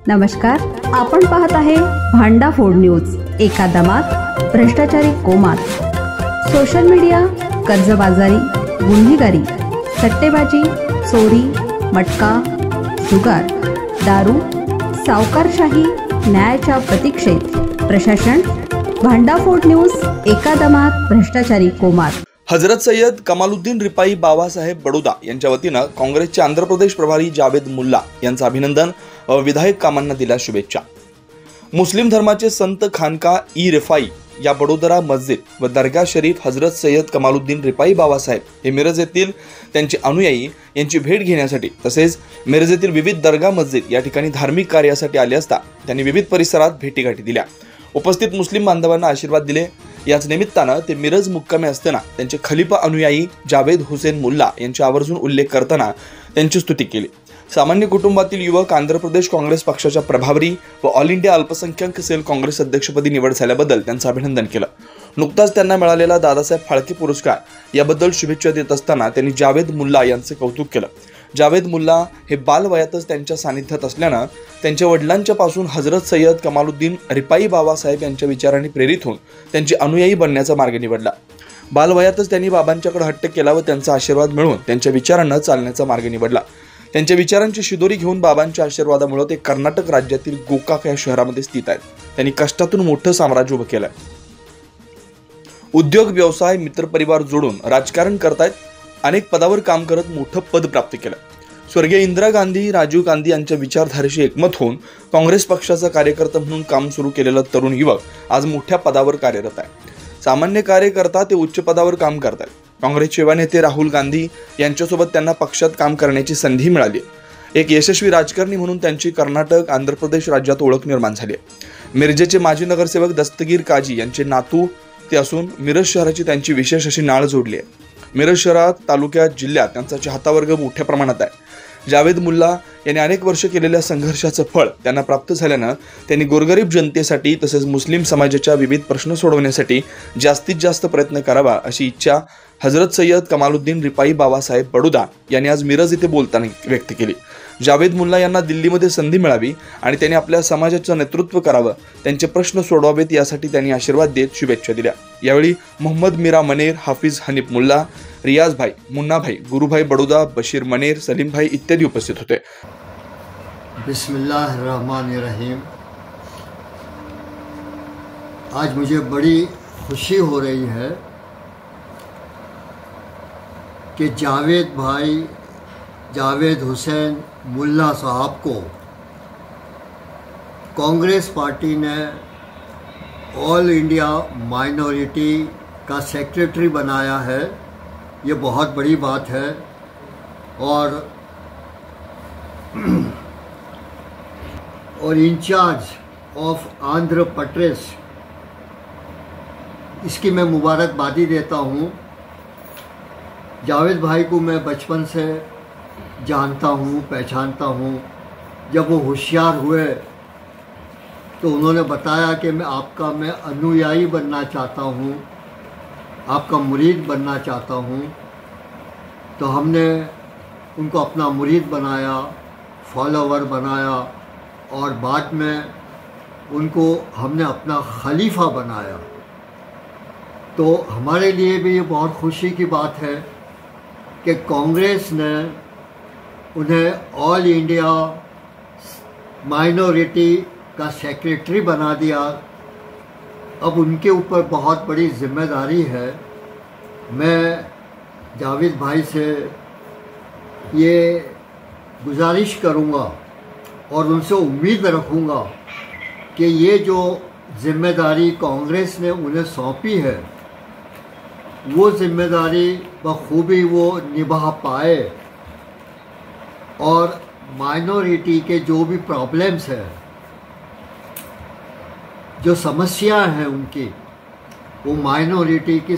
नमस्कार, आपण पाहत आहे भांडाफोड न्यूज। एका दमात भ्रष्टाचारी कोमात, सोशल मीडिया, कर्जबाजारी, गुन्हेगारी, सट्टेबाजी, चोरी, मटका, जुगार, दारू, सावकारशाही, न्यायाच्या प्रतीक्षेत प्रशासन। भांडाफोड न्यूज, एका दमात भ्रष्टाचारी कोमात। हजरत सय्यद कमालुद्दीन रिपाई बाबासाहेब बडोदा यांच्या वतीनं काँग्रेसचे आंध्र प्रदेश प्रभारी जावेद मुल्ला यांचं अभिनंदन व विधायक कामांना दिल्या शुभेच्छा। मुस्लिम धर्माचे संत खानका ई रिफाई या बडोदरा मस्जिद व दरगाह शरीफ हजरत सय्यद कमालुद्दीन रिपाई बाबासाहेब हे मिरज येथील त्यांचे अनुयायी यांची भेट घेण्यासाठी तसेच मिरज येथील विविध दरगाह मस्जिद या ठिकाणी धार्मिक कार्यासाठी आले असता त्यांनी विविध परिसरात भेटीगाठी दिल्या। उपस्थित मुस्लिम बांधवांना आशीर्वाद दिले। याच निमित्तानं ते मिरज मुक्कामी असताना त्यांचे खलिफा अनुयायी जावेद हुसेन मुल्ला यांचा आवर्जून उल्लेख करताना त्यांची स्तुती केली। सामान्य कुटुंबातील युवक आंध्र प्रदेश काँग्रेस पक्षाच्या प्रभारी व ऑल इंडिया अल्पसंख्याक सेल काँग्रेस अध्यक्षपदी निवड झाल्याबद्दल त्यांचं अभिनंदन केलं। नुकताच त्यांना मिळालेला दादासाहेब फाळके पुरस्कार याबद्दल शुभेच्छा देत असताना त्यांनी जावेद मुल्ला यांचे कौतुक केलं। जावेद मुल्ला हे बालवयातच त्यांच्या सानिध्यात असल्यानं त्यांच्या वडिलांच्या पासून हजरत सय्यद कमालुद्दीन रिपाई बाबासाहेब यांच्या विचारांनी प्रेरित होऊन त्यांचे अनुयायी बनण्याचा मार्ग निवडला। बालवयातच त्यांनी बाबांच्याकडे हट्ट केला व त्यांचा आशीर्वाद मिळवून त्यांच्या विचारांना चालण्याचा मार्ग निवडला। त्यांच्या विचारांची शिदोरी घेऊन बाबांच्या आशीर्वादामुळे ते कर्नाटक राज्यातील गोकाक या शहरामध्ये स्थित आहेत। त्यांनी कष्टातून मोठं साम्राज्य उभं केलं। उद्योग, व्यवसाय, मित्रपरिवार जोडून राजकारण करतायत। अनेक पदावर काम करत मोठं पद प्राप्त केलं। स्वर्गीय इंदिरा गांधी, राजीव गांधी यांच्या विचारधारेशी एकमत होऊन काँग्रेस पक्षाचा कार्यकर्ता म्हणून काम सुरू केलेला तरुण युवक आज मोठ्या पदावर कार्यरत आहे। सामान्य कार्यकर्ता ते उच्च पदावर काम करतात। काँग्रेसचे युवा नेते राहुल गांधी यांच्यासोबत त्यांना पक्षात काम करण्याची संधी मिळाली। एक यशस्वी राजकारणी म्हणून त्यांची कर्नाटक, आंध्र प्रदेश राज्यात ओळख निर्माण झाली। मिरजेचे माजी नगरसेवक दस्तगीर काजी यांचे नातू ते असून मिरज शहराची त्यांची विशेष अशी नाळ जोडली आहे। मिरज शहरात, तालुक्यात, जिल्ह्यात त्यांचा चाहता वर्ग मोठ्या प्रमाणात आहे। जावेद मुल्ला यांनी अनेक वर्ष केलेल्या संघर्षाचं फळ त्यांना प्राप्त झाल्यानं त्यांनी गोरगरीब जनतेसाठी तसेच मुस्लिम समाजाच्या विविध प्रश्न सोडवण्यासाठी जास्तीत जास्त प्रयत्न करावा अशी इच्छा हजरत सय्यद कमालुद्दीन रिपाई बाबासाहेब बडोदा यांनी आज मिरज येथे बोलताना व्यक्त केली। जावेद मुल्ला यांना दिल्लीमध्ये संधी मिळावी आणि त्यांनी आपल्या समाजाचं नेतृत्व करावं, त्यांचे प्रश्न सोडवावेत यासाठी त्यांनी आशीर्वाद देत शुभेच्छा दिल्या। यावेळी मोहम्मद मीरा मनेर, हाफिज हनीफ मुल्ला, रियाज भाई, मुन्ना भाई, गुरुभाई बडोदा, बशीर मनेर, सलीम भाई इत्यादी उपस्थित होते। बिस्मिल्लाहिर्रहमानिर्रहीम। आज मुझे बड़ी खुशी हो रही है कि जावेद हुसैन मुल्ला साहब को कांग्रेस पार्टी ने ऑल इंडिया माइनॉरिटी का सेक्रेटरी बनाया है। ये बहुत बड़ी बात है और इंचार्ज ऑफ आंध्र प्रदेश, इसकी मैं मुबारकबादी देता हूँ। जावेद भाई को मैं बचपन से जानता हूँ, पहचानता हूँ। जब वो होशियार हुए तो उन्होंने बताया कि मैं अनुयायी बनना चाहता हूँ, आपका मुरीद बनना चाहता हूँ। तो हमने उनको अपना मुरीद बनाया, फॉलोवर बनाया और बाद में उनको हमने अपना खलीफा बनाया। तो हमारे लिए भी ये बहुत खुशी की बात है कि कांग्रेस ने उन्हें ऑल इंडिया माइनॉरिटी का सेक्रेटरी बना दिया। अब उनके ऊपर बहुत बड़ी जिम्मेदारी है। मैं जावेद भाई से ये गुजारिश करूँगा और उनसे उम्मीद रखूँगा कि ये जो जिम्मेदारी कांग्रेस ने उन्हें सौंपी है वो जिम्मेदारी बखूबी वो निभा पाए और माइनॉरिटी के जो भी प्रॉब्लम्स हैं, जो समस्याएं हैं उनकी, वो माइनॉरिटी की